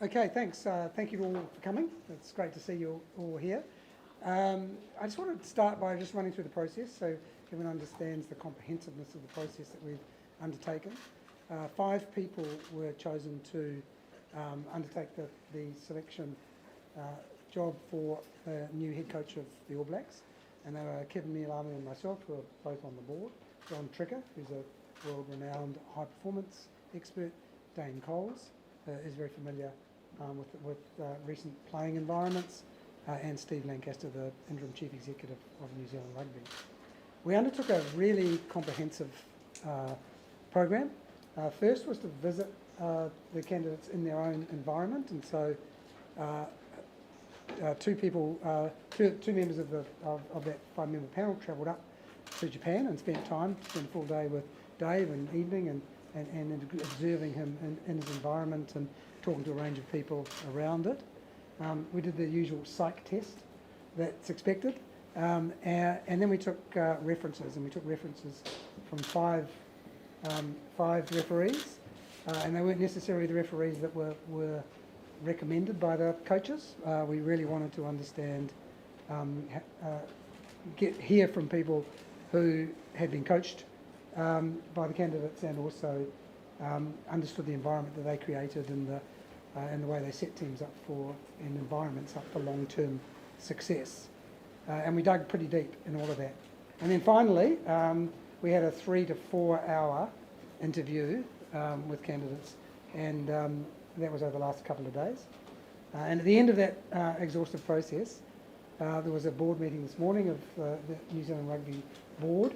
Okay, thanks. Thank you all for coming. It's great to see you all here. I just wanted to start by just running through the process so everyone understands the comprehensiveness of the process that we've undertaken. 5 people were chosen to undertake the selection job for the new head coach of the All Blacks, and they were Kevin Mialami and myself, who are both on the board. John Tricker, who's a world-renowned high-performance expert. Dane Coles is very familiar with recent playing environments, and Steve Lancaster, the interim chief executive of New Zealand Rugby. We undertook a really comprehensive program. First was to visit the candidates in their own environment, and so two members of that 5-member panel travelled up to Japan and spent a full day with Dave in the evening and observing him in his environment and talking to a range of people around it. We did the usual psych test that's expected, and then we took references, and we took references from five referees, and they weren't necessarily the referees that were recommended by the coaches. We really wanted to understand, hear from people who had been coached by the candidates and also understood the environment that they created and the way they set teams up for and environments up for long-term success. And we dug pretty deep in all of that. And then finally, we had a 3 to 4 hour interview with candidates, and that was over the last couple of days. And at the end of that exhaustive process, there was a board meeting this morning of the New Zealand Rugby Board,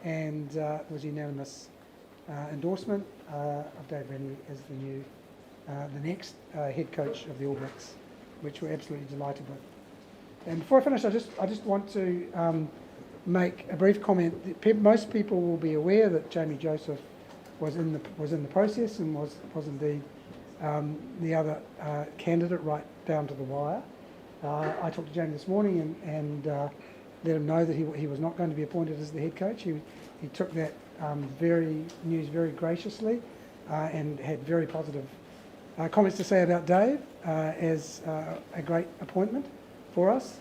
and it was unanimous endorsement of Dave Rennie as the next head coach of the All Blacks, which we're absolutely delighted with. And before I finish, I just want to make a brief comment. Most people will be aware that Jamie Joseph was in the process and was indeed the other candidate right down to the wire. I talked to Jamie this morning and let him know that he was not going to be appointed as the head coach. He took that news very graciously and had very positive comments to say about Dave as a great appointment for us.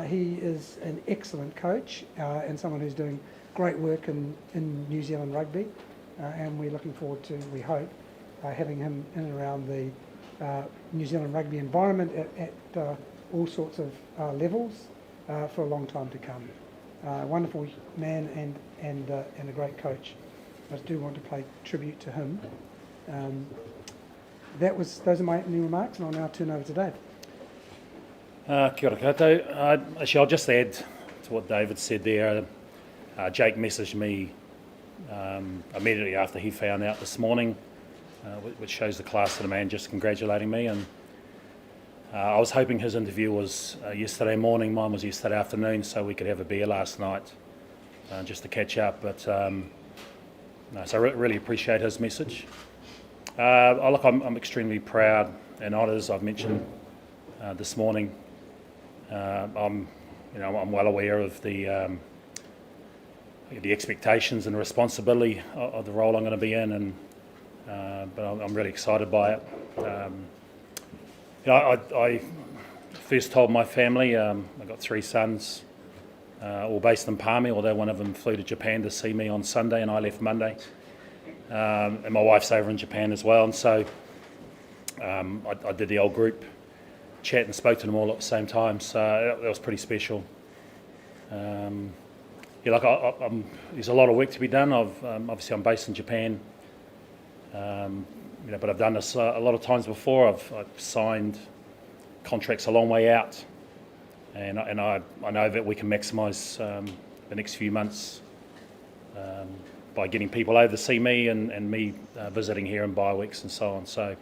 He is an excellent coach and someone who's doing great work in New Zealand rugby, and we're looking forward to, we hope, having him in and around the New Zealand rugby environment at all sorts of levels for a long time to come. Wonderful man and a great coach. I do want to pay tribute to him. Those are my opening remarks, and I'll now turn over to Dave. Kia ora koutou. Actually, I'll just add to what David said there. Jake messaged me immediately after he found out this morning, which shows the class of the man, just congratulating me. And I was hoping his interview was yesterday morning. Mine was yesterday afternoon, so we could have a beer last night just to catch up. But so I really appreciate his message. I'm extremely proud and honoured, as I've mentioned this morning. I'm well aware of the expectations and responsibility of the role I'm going to be in, and but I'm really excited by it. I first told my family, I've got 3 sons, all based in Palmy, although one of them flew to Japan to see me on Sunday and I left Monday. And my wife's over in Japan as well, and so I did the old group chat and spoke to them all at the same time, so that was pretty special. There's a lot of work to be done. Obviously I'm based in Japan, but I've done this a lot of times before. I've signed contracts a long way out, and I know that we can maximise the next few months by getting people over to see me and me visiting here in bye-weeks and so on. So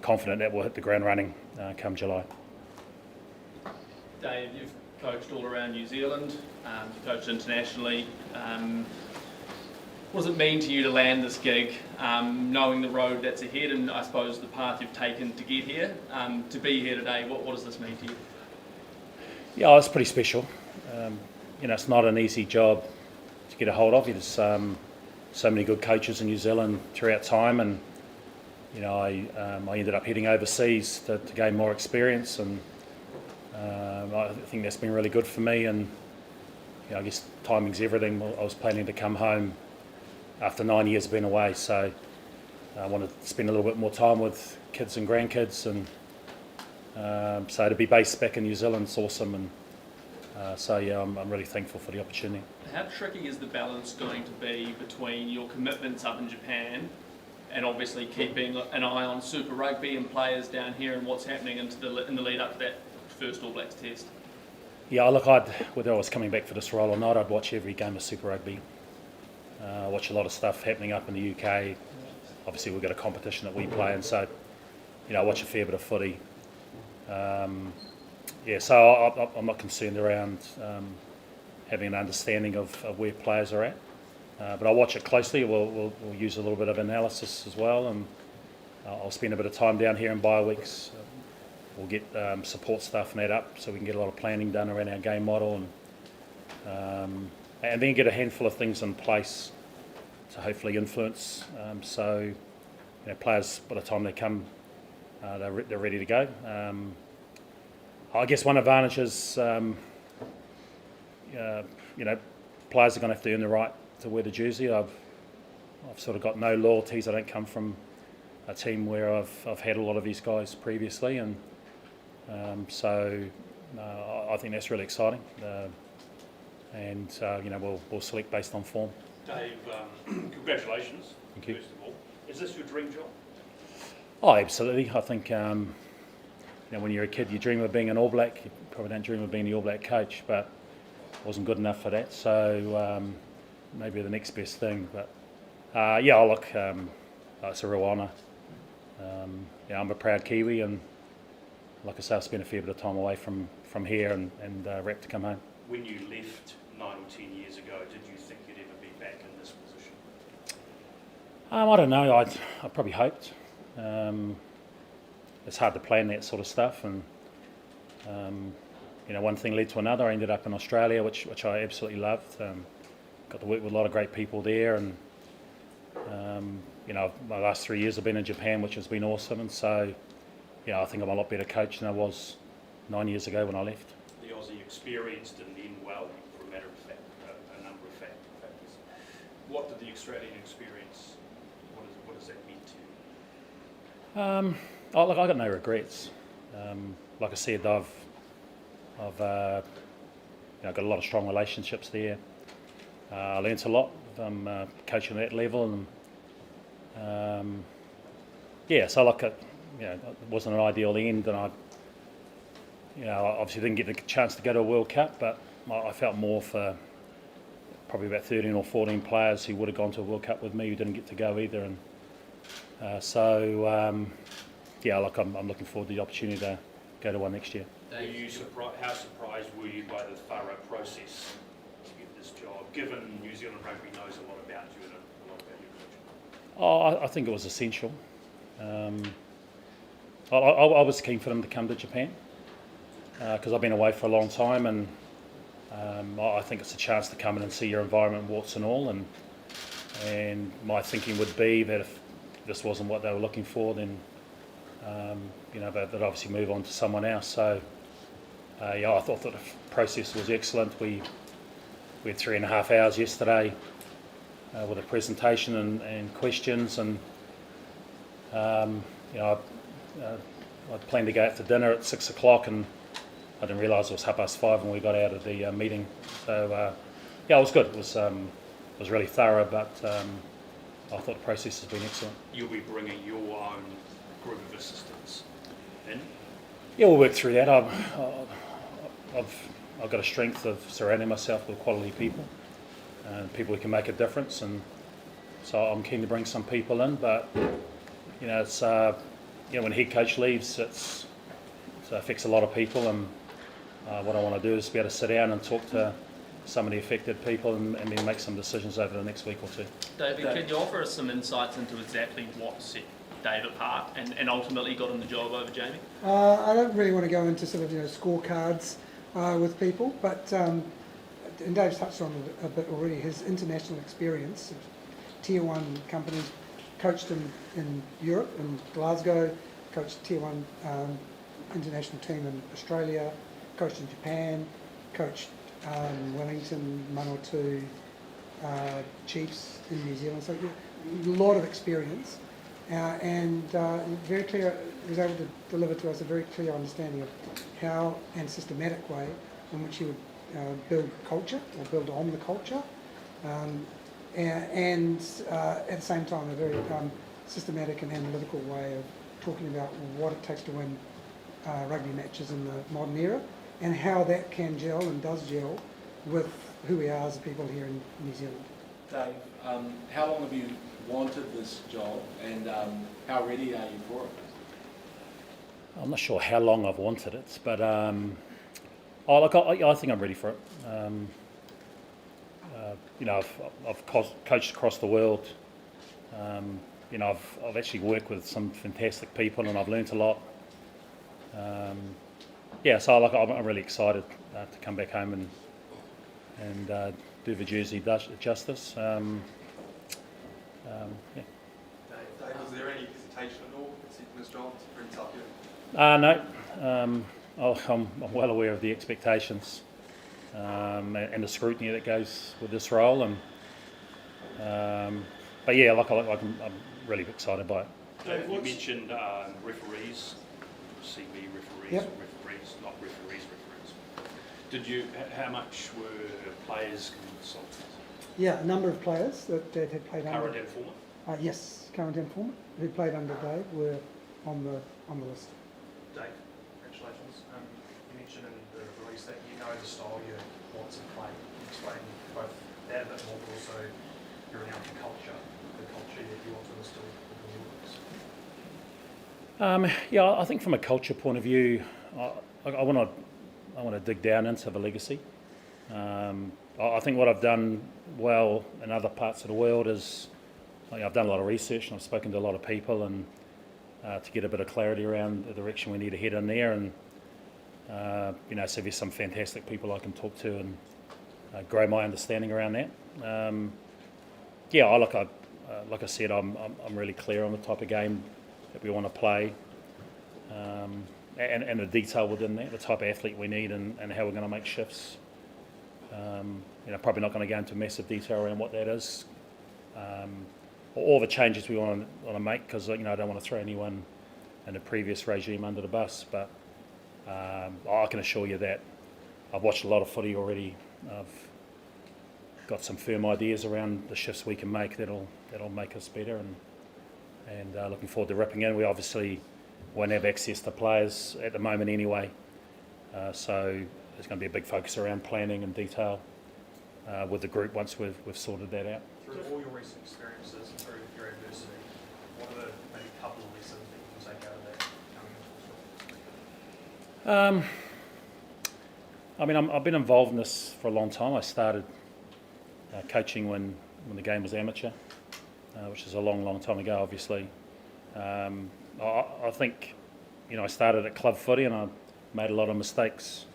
confident that we'll hit the ground running come July. Dave, you've coached all around New Zealand, you've coached internationally. What does it mean to you to land this gig, knowing the road that's ahead and I suppose the path you've taken to get here, to be here today? What does this mean to you? Yeah, it's pretty special. It's not an easy job to get a hold of. There's so many good coaches in New Zealand throughout time, and I ended up heading overseas to gain more experience, and I think that's been really good for me. And I guess timing's everything. I was planning to come home after 9 years being away, so I wanted to spend a little bit more time with kids and grandkids, and so to be based back in New Zealand's awesome. And I'm really thankful for the opportunity. How tricky is the balance going to be between your commitments up in Japan and obviously keeping an eye on Super Rugby and players down here and what's happening in the lead up to that first All Blacks test? Yeah, look, whether I was coming back for this role or not, I'd watch every game of Super Rugby. I watch a lot of stuff happening up in the UK. Obviously, we've got a competition that we play, and so I watch a fair bit of footy. So I'm not concerned around having an understanding of where players are at, but I watch it closely. We'll use a little bit of analysis as well, and I'll spend a bit of time down here in bye weeks. We'll get support staff and that up so we can get a lot of planning done around our game model, and then get a handful of things in place to hopefully influence. Players, by the time they come, they're ready to go. I guess one advantage is, players are going to have to earn the right to wear the jersey. I've sort of got no loyalties. I don't come from a team where I've had a lot of these guys previously, and I think that's really exciting. We'll select based on form. Dave, congratulations. Thank you. First of all, is this your dream job? Oh, absolutely. I think when you're a kid, you dream of being an All Black. You probably don't dream of being the All Black coach, but I wasn't good enough for that. So maybe the next best thing. But it's a real honour. I'm a proud Kiwi, and like I say, I've spent a fair bit of time away from here and wrapped to come home. When you left 9 or 10 years ago, did you think you'd ever be back in this position? I don't know. I probably hoped. It's hard to plan that sort of stuff, and one thing led to another. I ended up in Australia, which I absolutely loved. Got to work with a lot of great people there, and my last 3 years I've been in Japan, which has been awesome. And so, I think I'm a lot better coach than I was 9 years ago when I left. The Aussie experience didn't end well, for a matter of fact, a number of factors. What did the Australian experience? What does that mean to you? Look, I got no regrets. Like I said, I've got a lot of strong relationships there. I learnt a lot from coaching at that level, and it wasn't an ideal end, and I obviously didn't get the chance to go to a World Cup, but I felt more for probably about 13 or 14 players who would have gone to a World Cup with me who didn't get to go either, and I'm looking forward to the opportunity to go to one next year. How surprised were you by the thorough process to get this job, given New Zealand Rugby knows a lot about you and a lot about your coaching? I think it was essential. I was keen for them to come to Japan because I've been away for a long time, and I think it's a chance to come in and see your environment, warts and all. And my thinking would be that if this wasn't what they were looking for, then they'd obviously move on to someone else. So I thought that the process was excellent. We had 3.5 hours yesterday with a presentation and questions, and I planned to go out to dinner at 6 o'clock, and I didn't realise it was 5:30 when we got out of the meeting. So it was good. It was really thorough, but I thought the process has been excellent. You'll be bringing your own group of assistants in? Yeah, we'll work through that. I've got a strength of surrounding myself with quality people, and people who can make a difference, and so I'm keen to bring some people in. But it's when a head coach leaves, it affects a lot of people, and what I want to do is be able to sit down and talk to some of the affected people and then make some decisions over the next week or two. David, can you offer us some insights into exactly what set Dave apart and ultimately got him the job over Jamie? I don't really want to go into sort of scorecards with people, but and Dave's touched on it a bit already. His international experience, Tier 1 companies, coached in Europe, in Glasgow, coached Tier 1 international team in Australia, coached in Japan, coached Wellington, Manawatu, Chiefs in New Zealand. So a lot of experience, and very clear. Was able to deliver to us a very clear understanding of how and systematic way in which he would build culture or build on the culture, and at the same time a very systematic and analytical way of talking about what it takes to win rugby matches in the modern era, and how that can gel and does gel with who we are as a people here in New Zealand. Dave, how long have you wanted this job, and how ready are you for it? I'm not sure how long I've wanted it, but I think I'm ready for it. I've coached across the world. I've actually worked with some fantastic people, and I've learnt a lot. I'm really excited to come back home and do the jersey justice. Dave, was there any hesitation at all accepting this job to bring it up here? No. I'm well aware of the expectations and the scrutiny that goes with this role, I'm really excited by it. Dave, you mentioned referees, CB referees, Yep. referees, not referees. How much were players consulted? Yeah, a number of players that had played under. Current and former? Yes, current and former who played under Dave were on the list. Dave, congratulations. You mentioned in the release that you know the style you want to play. Explain both that a bit more, but also your renowned culture, the culture that you want to instill within the Olympics. I think from a culture point of view, I want to dig down into the legacy. I think what I've done well in other parts of the world is I've done a lot of research and I've spoken to a lot of people and to get a bit of clarity around the direction we need to head in there, and so there's some fantastic people I can talk to and grow my understanding around that. Like I said, I'm really clear on the type of game that we want to play, and the detail within that, the type of athlete we need, and how we're going to make shifts. Probably not going to go into massive detail around what that is, or all the changes we want to make, because I don't want to throw anyone in the previous regime under the bus. But I can assure you that I've watched a lot of footy already. I've got some firm ideas around the shifts we can make that'll make us better, and looking forward to ripping in. We obviously won't have access to players at the moment anyway, so there's going to be a big focus around planning and detail with the group once we've sorted that out. Through all your recent experiences and through your adversity, what are the maybe couple of lessons that you can take out of that coming into I've been involved in this for a long time. I started coaching when the game was amateur, which is a long time ago, obviously. I think, I started at club footy and I made a lot of mistakes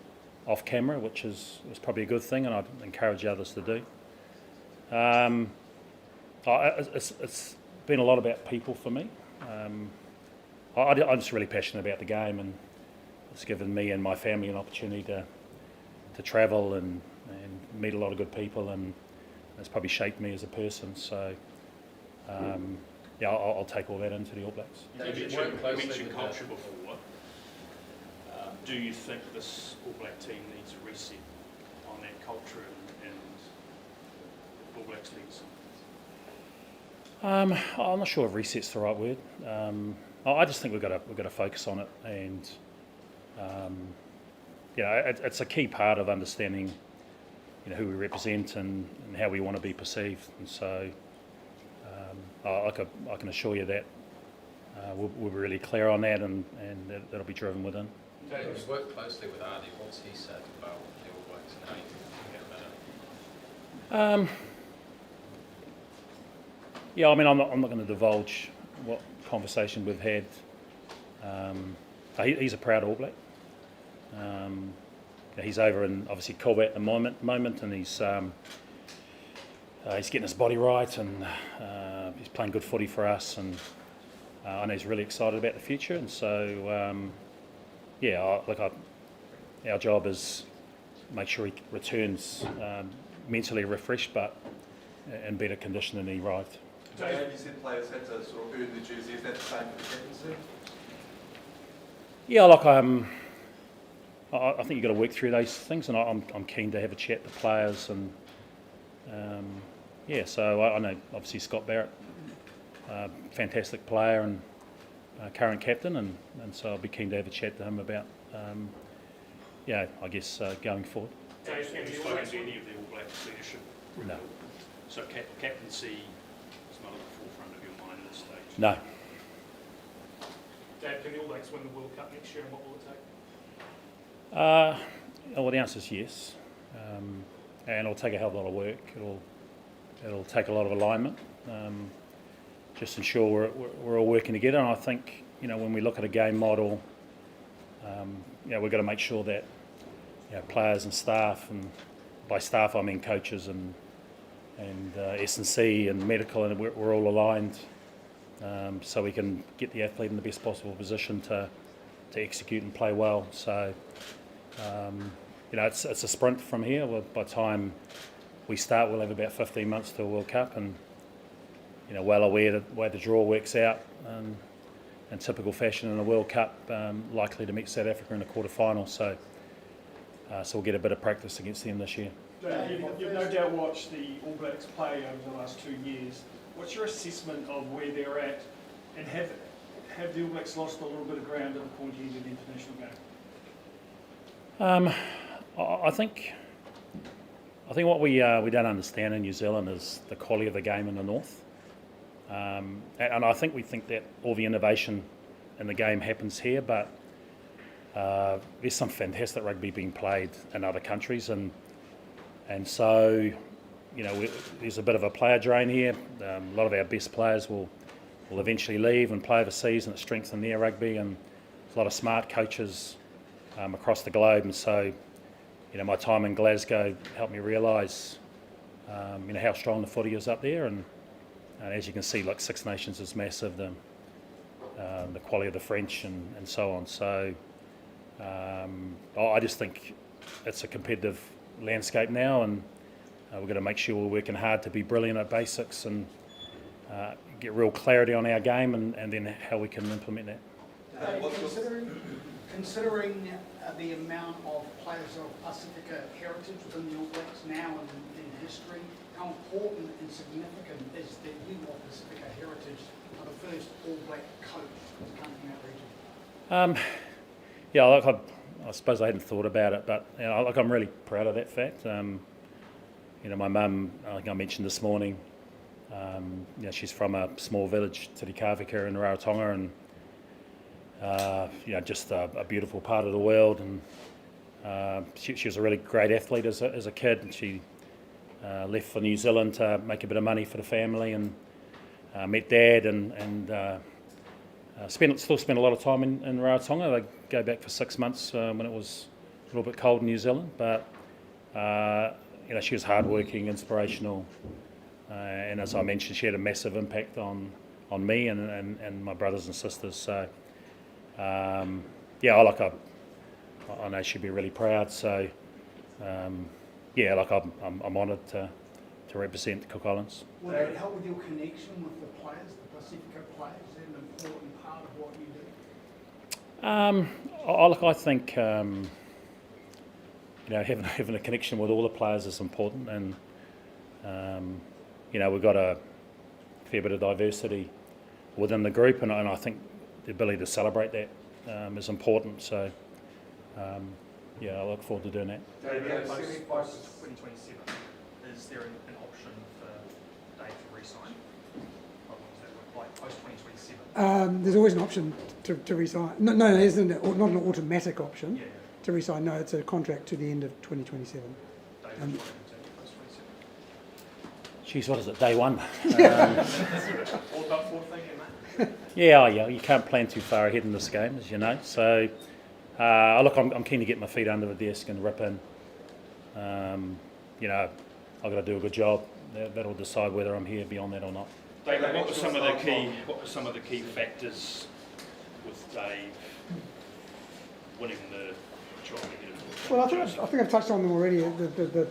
off camera, which is probably a good thing, and I'd encourage others to do. It's been a lot about people for me. I'm just really passionate about the game, and it's given me and my family an opportunity to travel and meet a lot of good people, and it's probably shaped me as a person. So I'll take all that into the All Blacks. You mentioned culture before. Do you think this All Black team needs a reset on that culture and All Blacks leads? I'm not sure if reset's the right word. I just think we've got to focus on it, and it's a key part of understanding who we represent and how we want to be perceived. And so I can assure you that we'll be really clear on that, and that'll be driven within. Dave, you've worked closely with Arnie. What's he said about the All Blacks and how you can get better? I'm not going to divulge what conversation we've had. He's a proud All Black. He's over in obviously Cuba at the moment, and he's he's getting his body right, and he's playing good footy for us, and I know he's really excited about the future. And so, our job is make sure he returns mentally refreshed, but in better condition than he arrived. Dave, you said players had to sort of earn the jersey. Is that the same for the captaincy? Yeah, I think you've got to work through those things, and I'm keen to have a chat to players, and so I know obviously Scott Barrett, fantastic player and current captain, and so I'll be keen to have a chat to him about I guess going forward. Dave, have you spoken to any of the All Blacks leadership? No. So captaincy is not at the forefront of your mind at this stage? No. Dave, can the All Blacks win the World Cup next year, and what will it take? Well, the answer is yes, and it'll take a hell of a lot of work. It'll take a lot of alignment. Just ensure we're all working together. And I think when we look at a game model, we've got to make sure that players and staff, and by staff I mean coaches and S&C and medical, and we're all aligned, so we can get the athlete in the best possible position to execute and play well. So it's a sprint from here. By the time we start, we'll have about 15 months to a World Cup, and well aware that the way the draw works out, in typical fashion in a World Cup, likely to meet South Africa in a quarter-final. So we'll get a bit of practice against them this year. Dave, you've no doubt watched the All Blacks play over the last 2 years. What's your assessment of where they're at, and have the All Blacks lost a little bit of ground at the point end of the international game? I think what we don't understand in New Zealand is the quality of the game in the north, and I think we think that all the innovation in the game happens here, but there's some fantastic rugby being played in other countries, and so there's a bit of a player drain here. A lot of our best players will eventually leave and play overseas, and it strengthens their rugby, and there's a lot of smart coaches across the globe. And so my time in Glasgow helped me realise how strong the footy is up there, and as you can see, like Six Nations is massive, the quality of the French and so on. So I just think it's a competitive landscape now, and we've got to make sure we're working hard to be brilliant at basics and get real clarity on our game, and then how we can implement that. Considering the amount of players of Pacifica heritage within the All Blacks now and in history, how important and significant is that you of Pacifica heritage are the first All Black coach to come from that region? I suppose I hadn't thought about it, but I'm really proud of that fact. My mum, I think I mentioned this morning, she's from a small village, Tirikāwhika in Rarotonga, and just a beautiful part of the world. And she was a really great athlete as a kid, and she left for New Zealand to make a bit of money for the family, and met Dad, and still spent a lot of time in Rarotonga. I go back for 6 months when it was a little bit cold in New Zealand, but she was hardworking, inspirational, and as I mentioned, she had a massive impact on me and my brothers and sisters. So I know she'd be really proud. So I'm honoured to represent the Cook Islands. Would it help with your connection with the players, the Pacifica players? Is that an important part of what you do? I think having a connection with all the players is important, and we've got a fair bit of diversity within the group, and I think the ability to celebrate that is important. So I look forward to doing that. David, post 2027, is there an option for Dave to re-sign? How long does that look like post 2027? There's always an option to resign. No, isn't it? Not an automatic option Yeah. to resign. No, it's a contract to the end of 2027. Dave, Um, post 2027. Geez, what is it? Day one. All about forward thinking, mate. Yeah, you can't plan too far ahead in this game, as you know. So, I'm keen to get my feet under the desk and rip in. I've got to do a good job that'll decide whether I'm here beyond that or not. David, what were some of the key factors with Dave winning the job? Well, I think I've touched on them already. The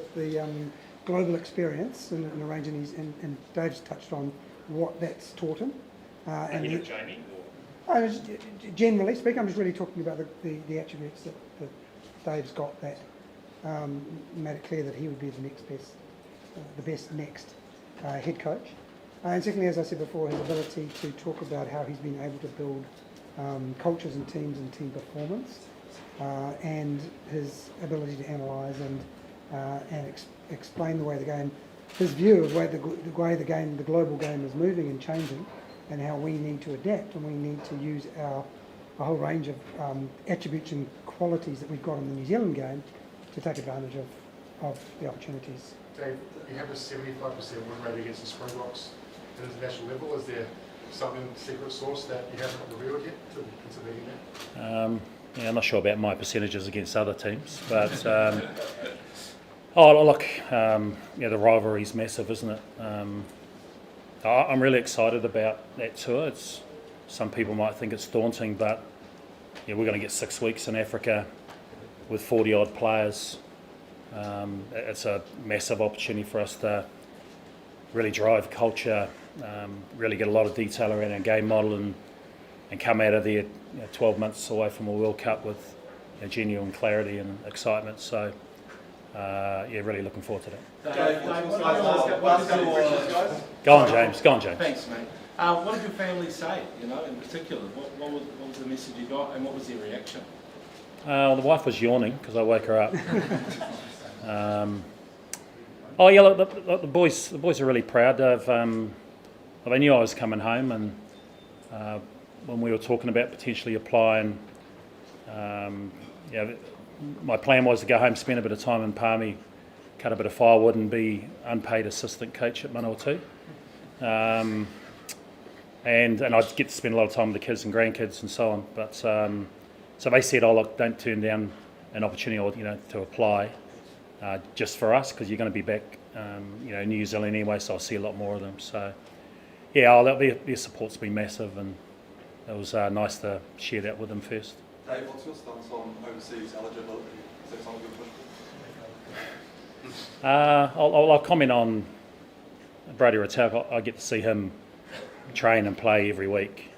global experience and arranging these, and Dave's touched on what that's taught him. And Jamie? Generally speaking, I'm just really talking about the attributes that Dave's got that made it clear that he would be the best next head coach. And secondly, as I said before, his ability to talk about how he's been able to build cultures and teams and team performance, and his ability to analyse and explain the way the game, his view of the way the global game is moving and changing, and how we need to adapt and we need to use a whole range of attributes and qualities that we've got in the New Zealand game to take advantage of the opportunities. Dave, you have a 75% win rate against the Springboks at international level. Is there something, secret sauce that you haven't revealed yet to beating that? I'm not sure about my percentages against other teams, but the rivalry's massive, isn't it? I'm really excited about that tour. Some people might think it's daunting, but we're going to get 6 weeks in Africa with 40 odd players. It's a massive opportunity for us to really drive culture, really get a lot of detail around our game model, and come out of there 12 months away from a World Cup with genuine clarity and excitement. So, really looking forward to that. Go on, James. Thanks, mate. What did your family say, in particular? What was the message you got, and what was their reaction? The wife was yawning because I woke her up. The boys are really proud. They knew I was coming home, and when we were talking about potentially applying, my plan was to go home, spend a bit of time in Palmy, cut a bit of firewood, and be unpaid assistant coach at Manawatu. And I'd get to spend a lot of time with the kids and grandkids and so on. But so they said, don't turn down an opportunity or to apply just for us, because you're going to be back in New Zealand anyway, so I'll see a lot more of them. So their support's been massive, and it was nice to share that with them first. Dave, what's your stance on overseas eligibility? Is that something you're pushing? I'll comment on Brody Ratau. I get to see him train and play every week.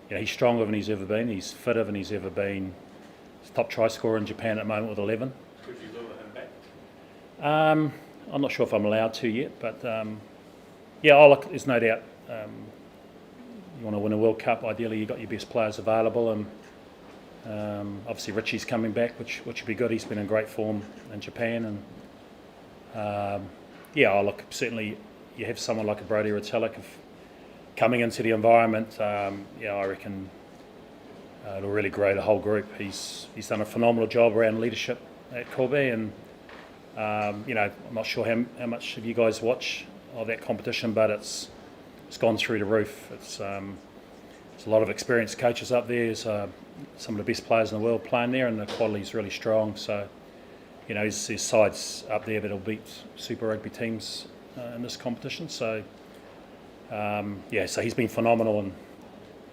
He's stronger than he's ever been. He's fitter than he's ever been. He's top try scorer in Japan at the moment with 11. Could you lure him back? I'm not sure if I'm allowed to yet, but there's no doubt. You want to win a World Cup, ideally you've got your best players available, and obviously Richie's coming back, which would be good. He's been in great form in Japan, and certainly you have someone like a Brody Ratau coming into the environment. I reckon it'll really grow the whole group. He's done a phenomenal job around leadership at Kobe, and I'm not sure how much of you guys watch of that competition, but it's gone through the roof. There's a lot of experienced coaches up there. There's some of the best players in the world playing there, and the quality is really strong. So, his sides up there that'll beat Super Rugby teams in this competition. So, so he's been phenomenal, and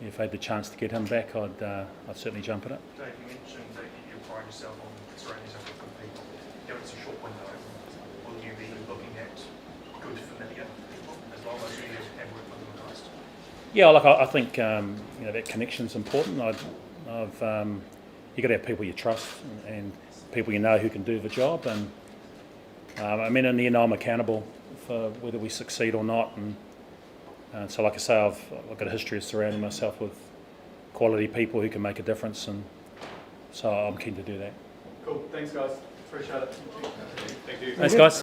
if I had the chance to get him back, I'd certainly jump at it. Dave, you mentioned that you pride yourself on surrounding yourself with good people. Given it's a short window, will you be looking at good, familiar people as well as you have worked with them in the past? I think that connection's important. You've got to have people you trust and people you know who can do the job. And in the end, I'm accountable for whether we succeed or not. And so, like I say, I've got a history of surrounding myself with quality people who can make a difference, and so I'm keen to do that. Cool. Thanks, guys. Appreciate it. Thank you. Thanks, guys.